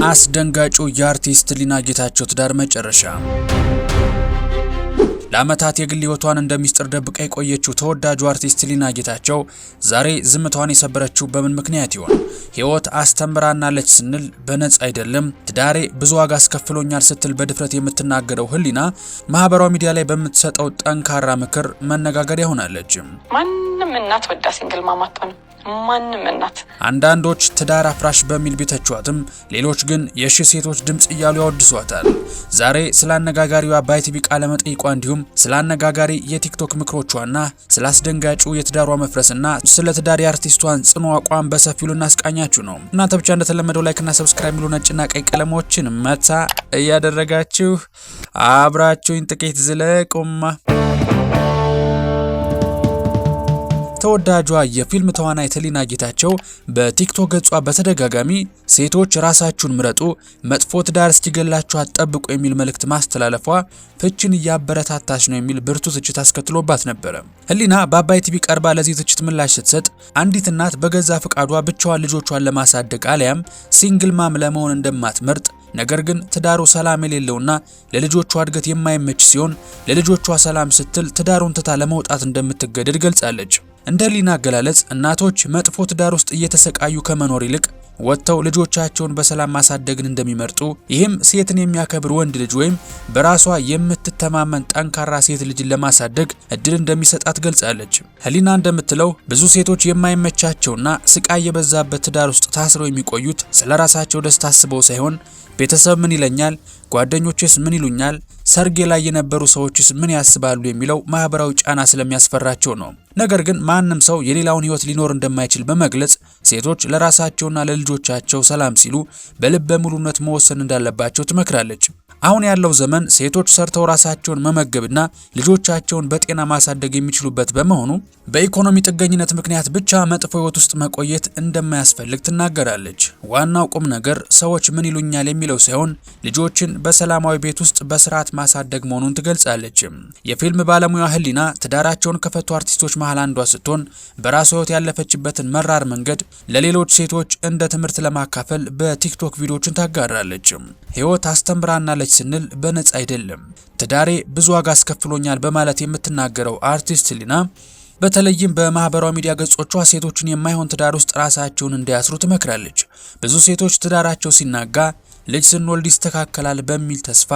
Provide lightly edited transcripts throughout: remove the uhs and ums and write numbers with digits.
አስደንጋጩ የአርቲስት ህሊና ጌታቸው ትዳር መጨረሻ። ለአመታት የግል ህይወቷን እንደሚስጥር ደብቃ የቆየችው ተወዳጁ አርቲስት ህሊና ጌታቸው ዛሬ ዝምታዋን የሰበረችው በምን ምክንያት ይሆን? ህይወት አስተምራናለች ስንል በነጻ አይደለም፣ ትዳሬ ብዙ ዋጋ አስከፍሎኛል ስትል በድፍረት የምትናገረው ህሊና ማህበራዊ ሚዲያ ላይ በምትሰጠው ጠንካራ ምክር መነጋገሪያ ሆናለች። ማንም እናት ወዳ ሲንግል ማማት ነው። ማንም እናት አንዳንዶች ትዳር አፍራሽ በሚል ቢተቿትም ሌሎች ግን የሺ ሴቶች ድምጽ እያሉ ያወድሷታል። ዛሬ ስለ አነጋጋሪዋ በኢቲቪ ቃለ መጠይቋ እንዲሁም ስለ አነጋጋሪ የቲክቶክ ምክሮቿና ስለ አስደንጋጩ የትዳሯ መፍረስና ስለ ትዳር የአርቲስቷን ጽኑ አቋም በሰፊው ልናስቃኛችሁ ነው። እናንተ ብቻ እንደተለመደው ላይክና ሰብስክራይብ ሚሉ ነጭና ቀይ ቀለሞችን መታ እያደረጋችሁ አብራችሁኝ ጥቂት ዝለቁማ። ተወዳጇ የፊልም ተዋናይት ህሊና ጌታቸው በቲክቶክ ገጿ በተደጋጋሚ ሴቶች ራሳችሁን ምረጡ፣ መጥፎ ትዳር እስኪገላችሁ አትጠብቁ የሚል መልእክት ማስተላለፏ ፍቺን እያበረታታች ነው የሚል ብርቱ ትችት አስከትሎባት ነበር። ህሊና በአባይ ቲቪ ቀርባ ለዚህ ትችት ምላሽ ስትሰጥ አንዲት እናት በገዛ ፍቃዷ ብቻዋን ልጆቿን ለማሳደግ አሊያም ሲንግል ማም ለመሆን እንደማትመርጥ ነገር ግን ትዳሩ ሰላም የሌለውና ለልጆቿ እድገት የማይመች ሲሆን ለልጆቿ ሰላም ስትል ትዳሩን ትታ ለመውጣት እንደምትገደድ ገልጻለች። እንደ ህሊና አገላለጽ እናቶች መጥፎ ትዳር ውስጥ እየተሰቃዩ ከመኖር ይልቅ ወጥተው ልጆቻቸውን በሰላም ማሳደግን እንደሚመርጡ፣ ይህም ሴትን የሚያከብር ወንድ ልጅ ወይም በራሷ የምትተማመን ጠንካራ ሴት ልጅን ለማሳደግ እድል እንደሚሰጣት ገልጻለች። ህሊና እንደምትለው ብዙ ሴቶች የማይመቻቸውና ስቃይ የበዛበት ትዳር ውስጥ ታስረው የሚቆዩት ስለራሳቸው ደስታ አስበው ሳይሆን ቤተሰብ ምን ይለኛል፣ ጓደኞችስ ምን ይሉኛል፣ ሰርጌ ላይ የነበሩ ሰዎችስ ምን ያስባሉ የሚለው ማህበራዊ ጫና ስለሚያስፈራቸው ነው። ነገር ግን ማንም ሰው የሌላውን ህይወት ሊኖር እንደማይችል በመግለጽ ሴቶች ለራሳቸውና ለልጆቻቸው ሰላም ሲሉ በልበ ሙሉነት መወሰን እንዳለባቸው ትመክራለች። አሁን ያለው ዘመን ሴቶች ሰርተው ራሳቸውን መመገብና ልጆቻቸውን በጤና ማሳደግ የሚችሉበት በመሆኑ በኢኮኖሚ ጥገኝነት ምክንያት ብቻ መጥፎ ህይወት ውስጥ መቆየት እንደማያስፈልግ ትናገራለች። ዋናው ቁም ነገር ሰዎች ምን ይሉኛል የሚለው ሳይሆን ልጆችን በሰላማዊ ቤት ውስጥ በስርዓት ማሳደግ መሆኑን ትገልጻለች። የፊልም ባለሙያ ህሊና ትዳራቸውን ከፈቱ አርቲስቶች መሃል አንዷ ስትሆን በራሷ ህይወት ያለፈችበትን መራር መንገድ ለሌሎች ሴቶች እንደ ትምህርት ለማካፈል በቲክቶክ ቪዲዮዎችን ታጋራለች። ህይወት አስተምራናለች ስንል በነጻ አይደለም፣ ትዳሬ ብዙ ዋጋ አስከፍሎኛል በማለት የምትናገረው አርቲስት ህሊና በተለይም በማህበራዊ ሚዲያ ገጾቿ ሴቶችን የማይሆን ትዳር ውስጥ ራሳቸውን እንዲያስሩ ትመክራለች። ብዙ ሴቶች ትዳራቸው ሲናጋ ልጅ ስንወልድ ይስተካከላል በሚል ተስፋ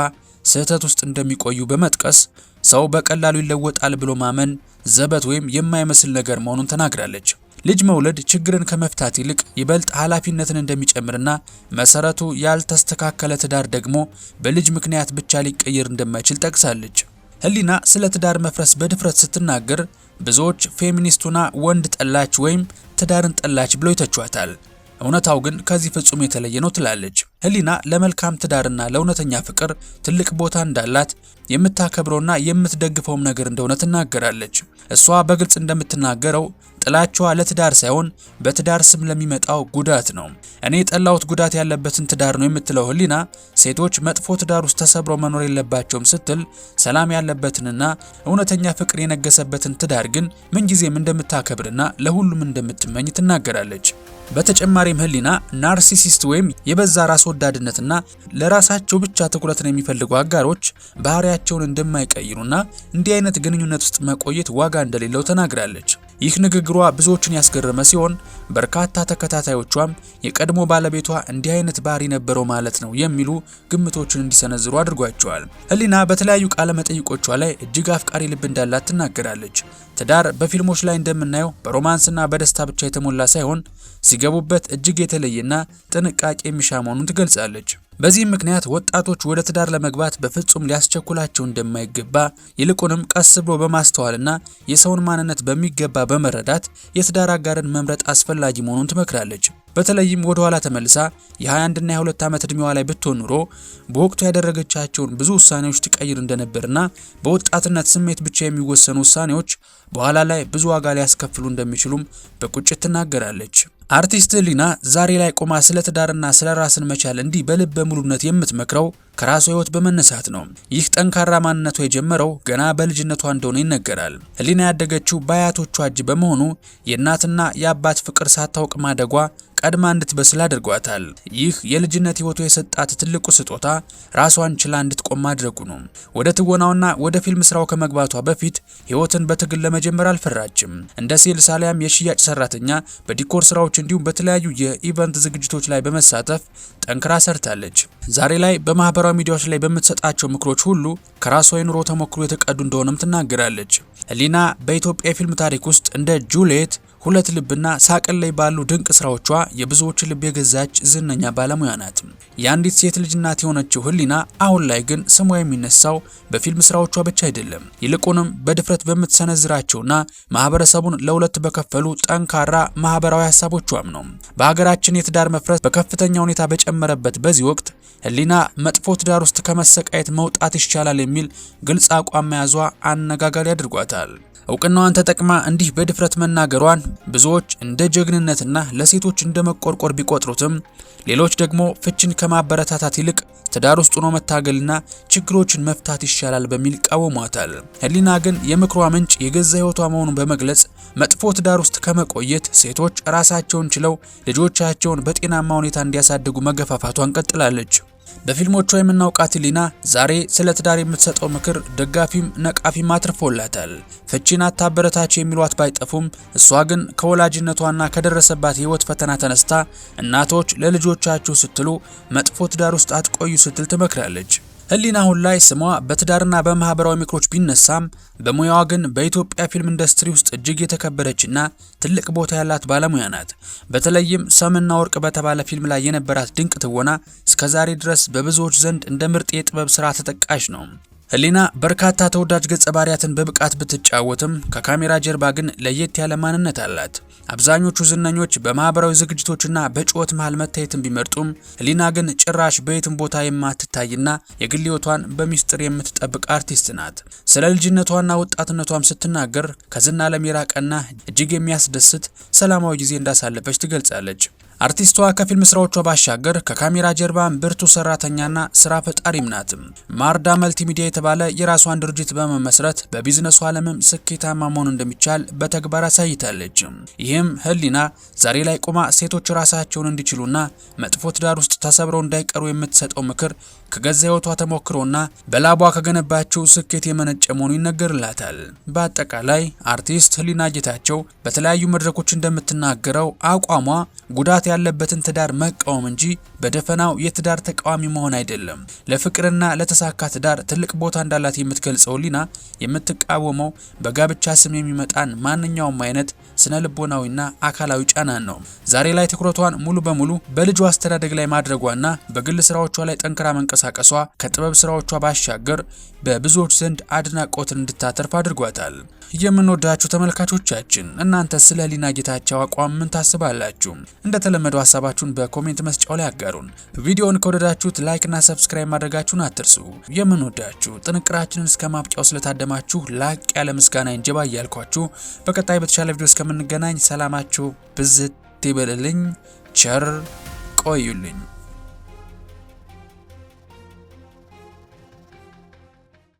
ስህተት ውስጥ እንደሚቆዩ በመጥቀስ ሰው በቀላሉ ይለወጣል ብሎ ማመን ዘበት ወይም የማይመስል ነገር መሆኑን ተናግራለች። ልጅ መውለድ ችግርን ከመፍታት ይልቅ ይበልጥ ኃላፊነትን እንደሚጨምርና መሰረቱ ያልተስተካከለ ትዳር ደግሞ በልጅ ምክንያት ብቻ ሊቀየር እንደማይችል ጠቅሳለች። ህሊና ስለ ትዳር መፍረስ በድፍረት ስትናገር ብዙዎች ፌሚኒስቱና ወንድ ጠላች ወይም ትዳርን ጠላች ብለው ይተቿታል። እውነታው ግን ከዚህ ፍጹም የተለየ ነው ትላለች። ህሊና ለመልካም ትዳርና ለእውነተኛ ፍቅር ትልቅ ቦታ እንዳላት የምታከብረውና የምትደግፈውም ነገር እንደሆነ ትናገራለች። እሷ በግልጽ እንደምትናገረው ጥላቻዋ ለትዳር ሳይሆን በትዳር ስም ለሚመጣው ጉዳት ነው። እኔ የጠላሁት ጉዳት ያለበትን ትዳር ነው የምትለው ህሊና ሴቶች መጥፎ ትዳር ውስጥ ተሰብረው መኖር የለባቸውም ስትል ሰላም ያለበትንና እውነተኛ ፍቅር የነገሰበትን ትዳር ግን ምንጊዜም እንደምታከብርና ለሁሉም እንደምትመኝ ትናገራለች። በተጨማሪም ህሊና ናርሲሲስት ወይም የበዛ ራስ ወዳድነትና ለራሳቸው ብቻ ትኩረትን የሚፈልጉ አጋሮች ባህሪያቸውን እንደማይቀይሩና እንዲህ አይነት ግንኙነት ውስጥ መቆየት ዋጋ እንደሌለው ተናግራለች። ይህ ንግግሯ ብዙዎችን ያስገረመ ሲሆን በርካታ ተከታታዮቿም የቀድሞ ባለቤቷ እንዲህ አይነት ባህሪ ነበረው ማለት ነው የሚሉ ግምቶችን እንዲሰነዝሩ አድርጓቸዋል። ህሊና በተለያዩ ቃለ መጠይቆቿ ላይ እጅግ አፍቃሪ ልብ እንዳላት ትናገራለች። ትዳር በፊልሞች ላይ እንደምናየው በሮማንስና በደስታ ብቻ የተሞላ ሳይሆን ሲገቡበት እጅግ የተለየና ጥንቃቄ የሚሻ መሆኑን ትገልጻለች። በዚህም ምክንያት ወጣቶች ወደ ትዳር ለመግባት በፍጹም ሊያስቸኩላቸው እንደማይገባ ይልቁንም ቀስ ብሎ በማስተዋልና የሰውን ማንነት በሚገባ በመረዳት የትዳር አጋርን መምረጥ አስፈላጊ መሆኑን ትመክራለች። በተለይም ወደ ኋላ ተመልሳ የ21 እና የ22 ዓመት እድሜዋ ላይ ብትሆን ኑሮ በወቅቱ ያደረገቻቸውን ብዙ ውሳኔዎች ትቀይር እንደነበርና በወጣትነት ስሜት ብቻ የሚወሰኑ ውሳኔዎች በኋላ ላይ ብዙ ዋጋ ሊያስከፍሉ እንደሚችሉም በቁጭት ትናገራለች። አርቲስት ህሊና ዛሬ ላይ ቆማ ስለ ትዳርና ስለ ራስን መቻል እንዲህ በልበ ሙሉነት የምትመክረው ከራሷ ህይወት በመነሳት ነው። ይህ ጠንካራ ማንነቷ የጀመረው ገና በልጅነቷ እንደሆነ ይነገራል። ህሊና ያደገችው በአያቶቿ እጅ በመሆኑ የእናትና የአባት ፍቅር ሳታውቅ ማደጓ ቀድማ እንድትበስል አድርጓታል። ይህ የልጅነት ህይወቱ የሰጣት ትልቁ ስጦታ ራሷን ችላ እንድትቆም ማድረጉ ነው። ወደ ትወናውና ወደ ፊልም ስራው ከመግባቷ በፊት ህይወትን በትግል ለመጀመር አልፈራችም። እንደ ሴልስ አሊያም የሽያጭ ሰራተኛ በዲኮር ስራዎች እንዲሁም በተለያዩ የኢቨንት ዝግጅቶች ላይ በመሳተፍ ጠንክራ ሰርታለች። ዛሬ ላይ በማህበራዊ ሚዲያዎች ላይ በምትሰጣቸው ምክሮች ሁሉ ከራሷ የኑሮ ተሞክሮ የተቀዱ እንደሆነም ትናገራለች። ህሊና በኢትዮጵያ የፊልም ታሪክ ውስጥ እንደ ጁልየት፣ ሁለት ልብና ሳቅን ላይ ባሉ ድንቅ ስራዎቿ የብዙዎች ልብ የገዛች ዝነኛ ባለሙያ ናት። የአንዲት ሴት ልጅ እናት የሆነችው ህሊና አሁን ላይ ግን ስሟ የሚነሳው በፊልም ስራዎቿ ብቻ አይደለም። ይልቁንም በድፍረት በምትሰነዝራቸውና ማህበረሰቡን ለሁለት በከፈሉ ጠንካራ ማህበራዊ ሀሳቦቿም ነው። በሀገራችን የትዳር መፍረስ በከፍተኛ ሁኔታ በጨመረበት በዚህ ወቅት ህሊና መጥፎ ትዳር ውስጥ ከመሰቃየት መውጣት ይቻላል የሚል ግልጽ አቋም መያዟ አነጋጋሪ አድርጓታል። እውቅናዋን ተጠቅማ እንዲህ በድፍረት መናገሯን ብዙዎች እንደ ጀግንነትና ለሴቶች እንደ መቆርቆር ቢቆጥሩትም ሌሎች ደግሞ ፍችን ከማበረታታት ይልቅ ትዳር ውስጥ ሆኖ መታገልና ችግሮችን መፍታት ይሻላል በሚል ይቃወሟታል። ህሊና ግን የምክሯ ምንጭ የገዛ ህይወቷ መሆኑን በመግለጽ መጥፎ ትዳር ውስጥ ከመቆየት ሴቶች ራሳቸውን ችለው ልጆቻቸውን በጤናማ ሁኔታ እንዲያሳድጉ መገፋፋቷን ቀጥላለች። በፊልሞቿ የምናውቃት ህሊና ዛሬ ስለ ትዳር የምትሰጠው ምክር ደጋፊም ነቃፊም አትርፎላታል። ፍቺን አታበረታች የሚሏት ባይጠፉም እሷ ግን ከወላጅነቷና ከደረሰባት የህይወት ፈተና ተነስታ እናቶች ለልጆቻችሁ ስትሉ መጥፎ ትዳር ውስጥ አትቆዩ ስትል ትመክራለች። ህሊና አሁን ላይ ስሟ በትዳርና በማህበራዊ ምክሮች ቢነሳም በሙያዋ ግን በኢትዮጵያ ፊልም ኢንዱስትሪ ውስጥ እጅግ የተከበረችና ትልቅ ቦታ ያላት ባለሙያ ናት። በተለይም ሰምና ወርቅ በተባለ ፊልም ላይ የነበራት ድንቅ ትወና እስከዛሬ ድረስ በብዙዎች ዘንድ እንደ ምርጥ የጥበብ ስራ ተጠቃሽ ነው። ህሊና በርካታ ተወዳጅ ገጸ ባህሪያትን በብቃት ብትጫወትም ከካሜራ ጀርባ ግን ለየት ያለ ማንነት አላት። አብዛኞቹ ዝነኞች በማህበራዊ ዝግጅቶችና በጩኸት መሃል መታየትን ቢመርጡም ህሊና ግን ጭራሽ በየትም ቦታ የማትታይና የግል ህይወቷን በሚስጥር የምትጠብቅ አርቲስት ናት። ስለ ልጅነቷና ወጣትነቷም ስትናገር ከዝና ዓለም የራቀና እጅግ የሚያስደስት ሰላማዊ ጊዜ እንዳሳለፈች ትገልጻለች። አርቲስቷ ከፊልም ስራዎቿ ባሻገር ከካሜራ ጀርባ ብርቱ ሰራተኛና ስራ ፈጣሪም ናት። ማርዳ መልቲሚዲያ የተባለ የራሷን ድርጅት በመመስረት በቢዝነሱ ዓለምም ስኬታማ መሆን እንደሚቻል በተግባር አሳይታለች። ይህም ህሊና ዛሬ ላይ ቆማ ሴቶች ራሳቸውን እንዲችሉና መጥፎ ትዳር ውስጥ ተሰብረው እንዳይቀሩ የምትሰጠው ምክር ከገዛ ህይወቷ ተሞክሮና በላቧ ከገነባቸው ስኬት የመነጨ መሆኑ ይነገርላታል። በአጠቃላይ አርቲስት ህሊና ጌታቸው በተለያዩ መድረኮች እንደምትናገረው አቋሟ ጉዳት ያለበትን ትዳር መቃወም እንጂ በደፈናው የትዳር ተቃዋሚ መሆን አይደለም። ለፍቅርና ለተሳካ ትዳር ትልቅ ቦታ እንዳላት የምትገልጸው ህሊና የምትቃወመው በጋብቻ ስም የሚመጣን ማንኛውም አይነት ስነ ልቦናዊና አካላዊ ጫናን ነው። ዛሬ ላይ ትኩረቷን ሙሉ በሙሉ በልጇ አስተዳደግ ላይ ማድረጓና በግል ስራዎቿ ላይ ጠንክራ መንቀሳቀሷ ከጥበብ ስራዎቿ ባሻገር በብዙዎች ዘንድ አድናቆትን እንድታተርፍ አድርጓታል። የምንወዳችሁ ተመልካቾቻችን እናንተ ስለ ህሊና ጌታቸው አቋም ምን ታስባላችሁ? እንደተለመደው ሀሳባችሁን በኮሜንት መስጫው ላይ አጋሩን። ቪዲዮውን ከወደዳችሁት ላይክ እና ሰብስክራይብ ማድረጋችሁን አትርሱ። የምንወዳችሁ ጥንቅራችንን እስከ ማብቂያው ስለታደማችሁ ላቅ ያለ ምስጋና እንጀባ እያልኳችሁ በቀጣይ በተሻለ ቪዲዮ እስከምንገናኝ ሰላማችሁ ብዝት ይበልልኝ። ቸር ቆዩልኝ።